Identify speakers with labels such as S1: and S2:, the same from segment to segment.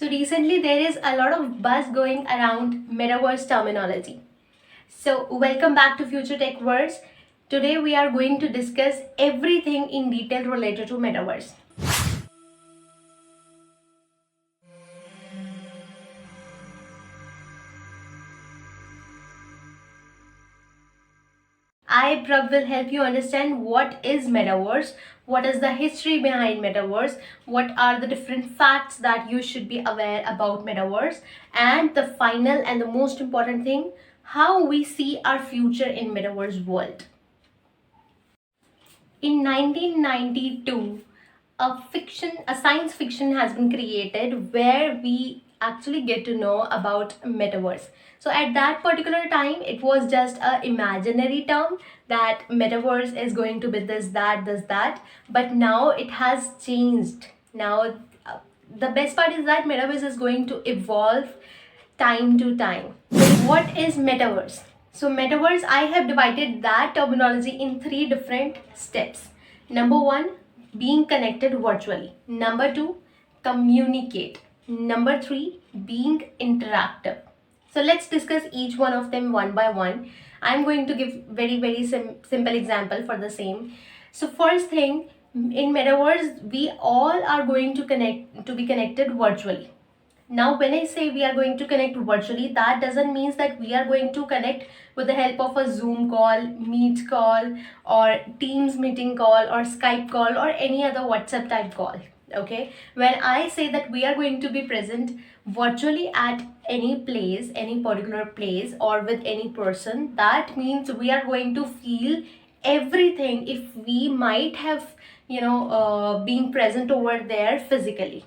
S1: So recently there is a lot of buzz going around metaverse terminology. So welcome back to Future Tech Verse. Today we are going to discuss everything in detail related to metaverse. Prab will help you understand what is metaverse, what is the history behind metaverse, what are the different facts that you should be aware about metaverse, and the final and the most important thing, how we see our future in metaverse world. In 1992, a science fiction has been created where we actually get to know about metaverse. So at that particular time, it was just a imaginary term that metaverse is going to be this, that. But now it has changed. Now, the best part is that metaverse is going to evolve time to time. What is metaverse? So metaverse, I have divided that terminology in three different steps. Number one, being connected virtually. Number two, communicate. Number three, being interactive. So let's discuss each one of them one by one. I'm going to give very simple example for the same. So first thing, in metaverse, we all are going to be connected virtually. Now, when I say we are going to connect virtually, that doesn't mean that we are going to connect with the help of a Zoom call, Meet call, or Teams meeting call, or Skype call, or any other WhatsApp type call. Okay, when I say that we are going to be present virtually at any place, any particular place, or with any person, that means we are going to feel everything if we might have, being present over there physically.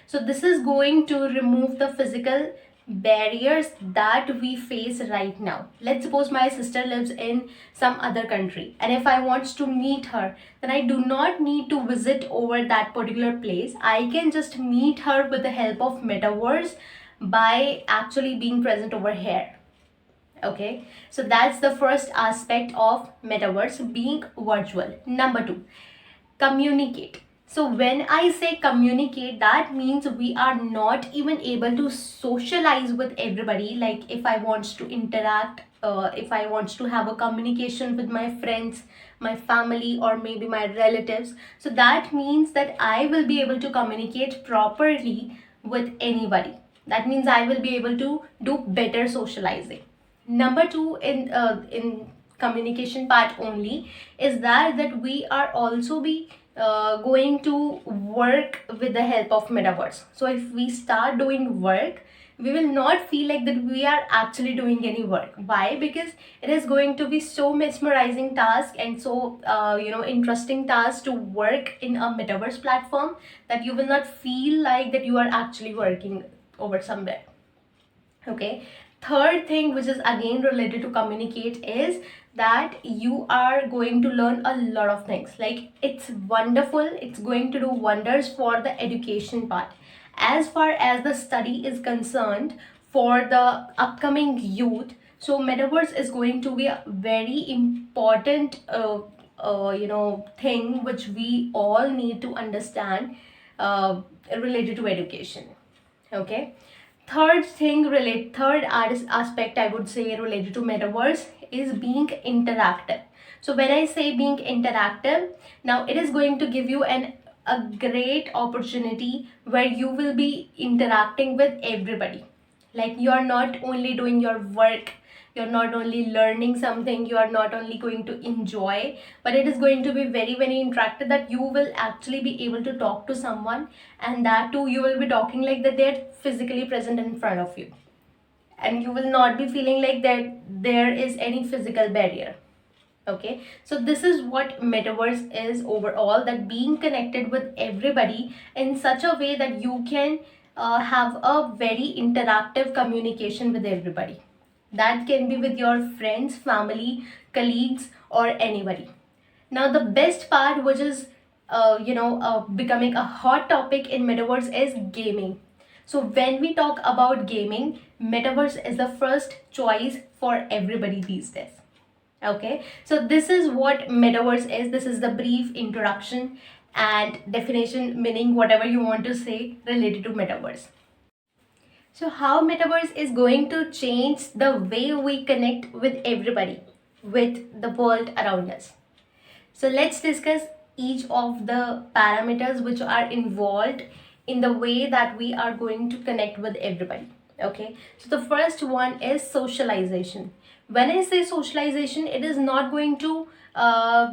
S1: So this is going to remove the physical barriers that we face right now. Let's suppose my sister lives in some other country, and if I want to meet her, then I do not need to visit over that particular place. I can just meet her with the help of metaverse by actually being present over here. Okay, so that's the first aspect of metaverse, being virtual. Number two, communicate. So when I say communicate, that means we are not even able to socialize with everybody. Like if I want to interact, if I want to have a communication with my friends, my family, or maybe my relatives, so that means that I will be able to communicate properly with anybody. That means I will be able to do better socializing. Number two, in communication part only, is that we are also be going to work with the help of metaverse. So if we start doing work, we will not feel like that we are actually doing any work. Why? Because it is going to be so mesmerizing task and so interesting task to work in a metaverse platform, that you will not feel like that you are actually working over somewhere. Okay, third thing, which is again related to communicate, is that you are going to learn a lot of things. Like, it's wonderful, it's going to do wonders for the education part. As far as the study is concerned, for the upcoming youth, so metaverse is going to be a very important thing which we all need to understand, related to education. Okay, third aspect I would say related to metaverse is being interactive. So when I say being interactive, now it is going to give you a great opportunity where you will be interacting with everybody. Like, you are not only doing your work, you're not only learning something, you are not only going to enjoy, but it is going to be very interactive, that you will actually be able to talk to someone, and that too you will be talking like that they're physically present in front of you, and you will not be feeling like that there is any physical barrier. Okay, so this is what metaverse is overall, that being connected with everybody in such a way that you can have a very interactive communication with everybody. That can be with your friends, family, colleagues, or anybody. Now the best part, which is becoming a hot topic in metaverse, is gaming. So when we talk about gaming, metaverse is the first choice for everybody these days. Okay, so this is what metaverse is. This is the brief introduction and definition, meaning whatever you want to say related to metaverse. So, how Metaverse is going to change the way we connect with everybody, with the world around us. So, let's discuss each of the parameters which are involved in the way that we are going to connect with everybody. Okay, so the first one is socialization. When I say socialization, it is not going to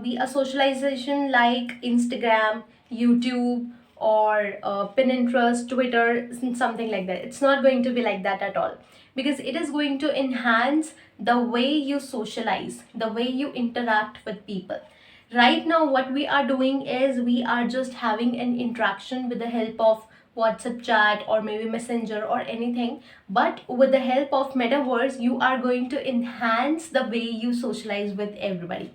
S1: be a socialization like Instagram, YouTube, or Pinterest, Twitter, something like that. It's not going to be like that at all, because it is going to enhance the way you socialize, the way you interact with people. Right now, what we are doing is we are just having an interaction with the help of WhatsApp chat or maybe Messenger or anything. But with the help of Metaverse, you are going to enhance the way you socialize with everybody.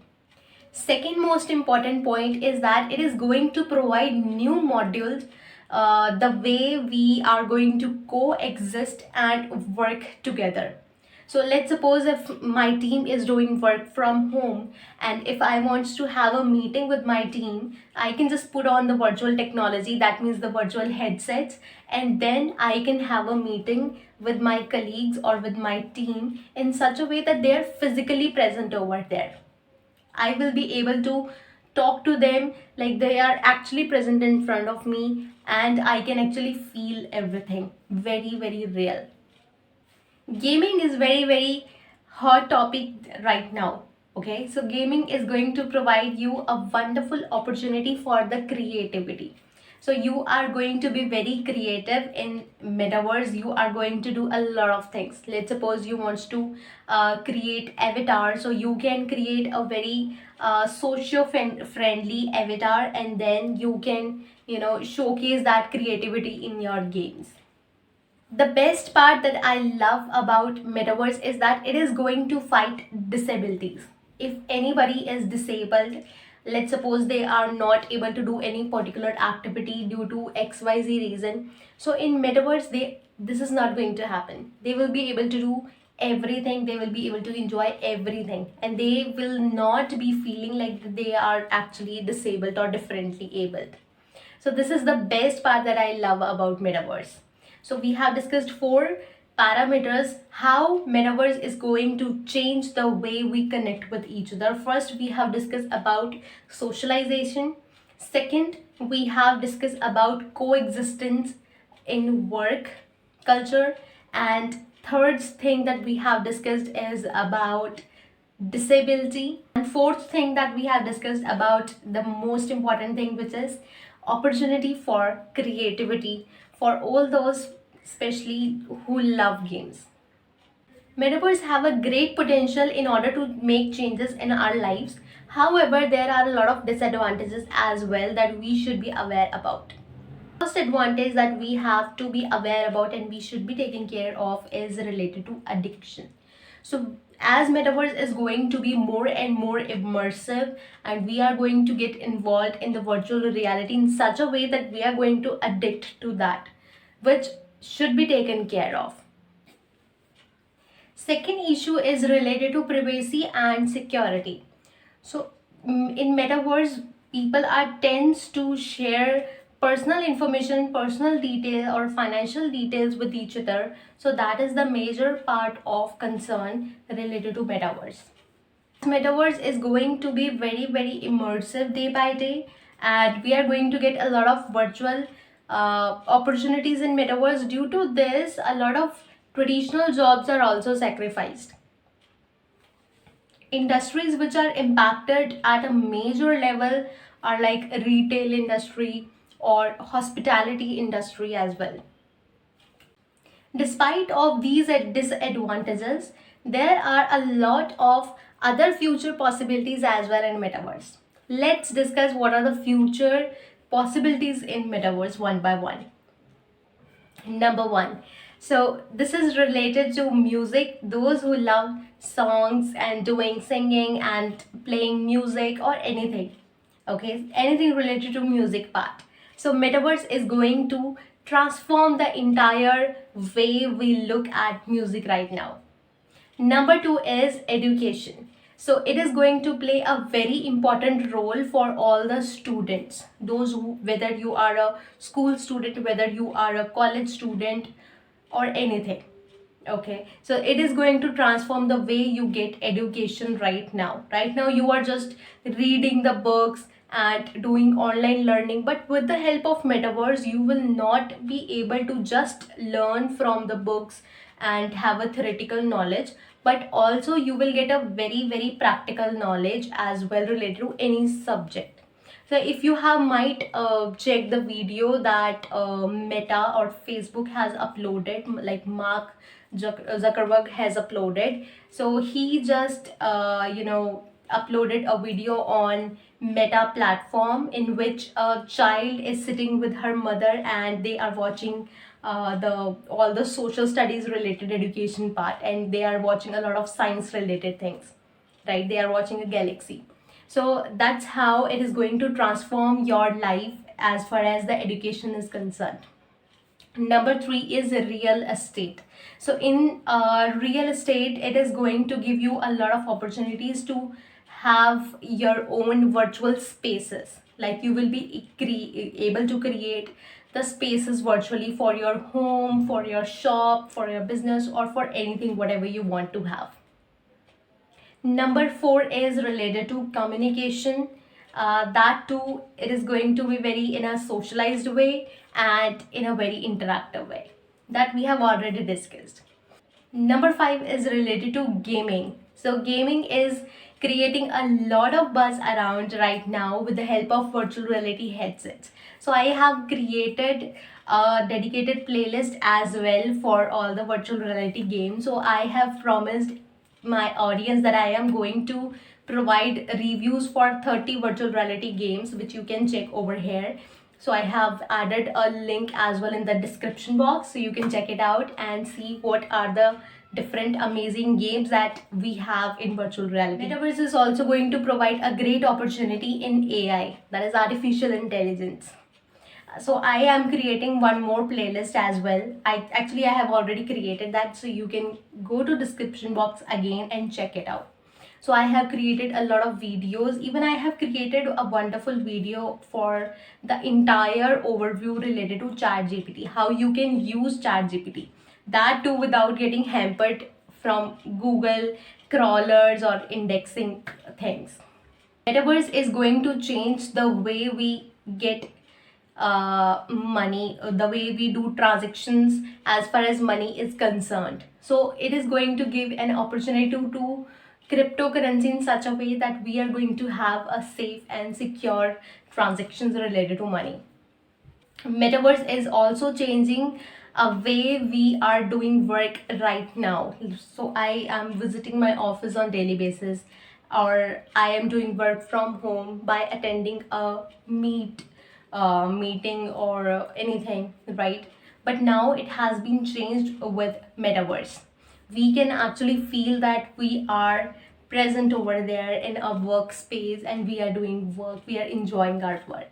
S1: Second most important point is that it is going to provide new modules, the way we are going to coexist and work together. So let's suppose if my team is doing work from home, and if I want to have a meeting with my team, I can just put on the virtual technology, that means the virtual headsets, and then I can have a meeting with my colleagues or with my team in such a way that they are physically present over there. I will be able to talk to them like they are actually present in front of me, and I can actually feel everything very, very real. Gaming is very hot topic right now. Okay, so gaming is going to provide you a wonderful opportunity for the creativity. So you are going to be very creative in Metaverse. You are going to do a lot of things. Let's suppose you want to create avatar, so you can create a very socio friendly avatar, and then you can showcase that creativity in your games. The best part that I love about Metaverse is that it is going to fight disabilities. If anybody is disabled, let's suppose they are not able to do any particular activity due to XYZ reason. So in Metaverse, this is not going to happen. They will be able to do everything, they will be able to enjoy everything, and they will not be feeling like they are actually disabled or differently abled. So this is the best part that I love about Metaverse. So we have discussed four parameters how Metaverse is going to change the way we connect with each other. First, we have discussed about socialization. Second, we have discussed about coexistence in work culture. And third thing that we have discussed is about disability. And fourth thing that we have discussed about the most important thing, which is opportunity for creativity for all those especially who love games. Metaverse have a great potential in order to make changes in our lives. However, there are a lot of disadvantages as well that we should be aware about. First advantage that we have to be aware about and we should be taking care of is related to addiction. So as Metaverse is going to be more and more immersive, and we are going to get involved in the virtual reality in such a way that we are going to addict to that, which should be taken care of. Second issue is related to privacy and security. So in Metaverse, people are tends to share personal information, personal detail or financial details with each other. So that is the major part of concern related to Metaverse. Metaverse is going to be very immersive day by day, and we are going to get a lot of virtual opportunities in Metaverse. Due to this, a lot of traditional jobs are also sacrificed. Industries which are impacted at a major level are like retail industry or hospitality industry as well. Despite of these disadvantages, there are a lot of other future possibilities as well in Metaverse. Let's discuss what are the future possibilities in Metaverse one by one. Number one. So this is related to music. Those who love songs and doing singing and playing music or anything. Okay, anything related to music part. So Metaverse is going to transform the entire way we look at music right now. Number two is education. So it is going to play a very important role for all the students. Those who, whether you are a school student, whether you are a college student, or anything. Okay, so it is going to transform the way you get education right now you are just reading the books and doing online learning, but with the help of metaverse you will not be able to just learn from the books and have a theoretical knowledge, but also you will get a very very practical knowledge as well related to any subject. So if you have might check the video that Meta or Facebook has uploaded, like Mark Zuckerberg has uploaded. So he just uploaded a video on Meta platform in which a child is sitting with her mother and they are watching the all the social studies related education part, and they are watching a lot of science related things, right? They are watching a galaxy. So that's how it is going to transform your life as far as the education is concerned. Number three is real estate. So in real estate, it is going to give you a lot of opportunities to have your own virtual spaces. Like you will be able to create the spaces virtually for your home, for your shop, for your business, or for anything, whatever you want to have. Number four is related to communication. That too, it is going to be very in a socialized way and in a very interactive way that we have already discussed. Number five is related to gaming. So gaming is creating a lot of buzz around right now with the help of virtual reality headsets. So I have created a dedicated playlist as well for all the virtual reality games. So I have promised my audience that I am going to provide reviews for 30 virtual reality games, which you can check over here. So I have added a link as well in the description box, so you can check it out and see what are the different amazing games that we have in virtual reality. Metaverse is also going to provide a great opportunity in AI, that is artificial intelligence. So I am creating one more playlist as well. I have already created that, so you can go to description box again and check it out. So I have created a lot of videos. Even I have created a wonderful video for the entire overview related to ChatGPT, how you can use ChatGPT, that too without getting hampered from Google crawlers or indexing things. Metaverse is going to change the way we get money, the way we do transactions as far as money is concerned. So it is going to give an opportunity to cryptocurrency in such a way that we are going to have a safe and secure transactions related to money. Metaverse is also changing a way we are doing work right now. So I am visiting my office on daily basis, or I am doing work from home by attending a meeting or anything, right? But now it has been changed with metaverse. We can actually feel that we are present over there in a workspace and we are doing work, we are enjoying our work.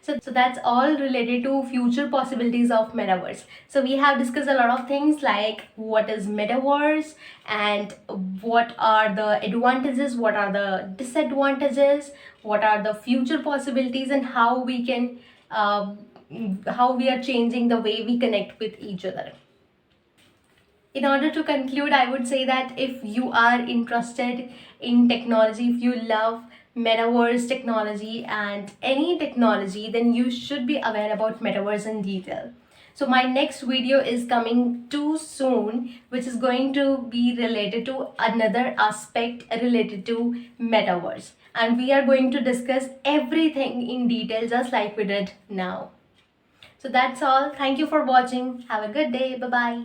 S1: So that's all related to future possibilities of metaverse. So we have discussed a lot of things like what is metaverse and what are the advantages, what are the disadvantages, what are the future possibilities, and how we can how we are changing the way we connect with each other. In order to conclude, I would say that if you are interested in technology, if you love metaverse technology and any technology, then you should be aware about metaverse in detail. So my next video is coming too soon, which is going to be related to another aspect related to metaverse. And we are going to discuss everything in detail just like we did now. So that's all. Thank you for watching. Have a good day. Bye-bye.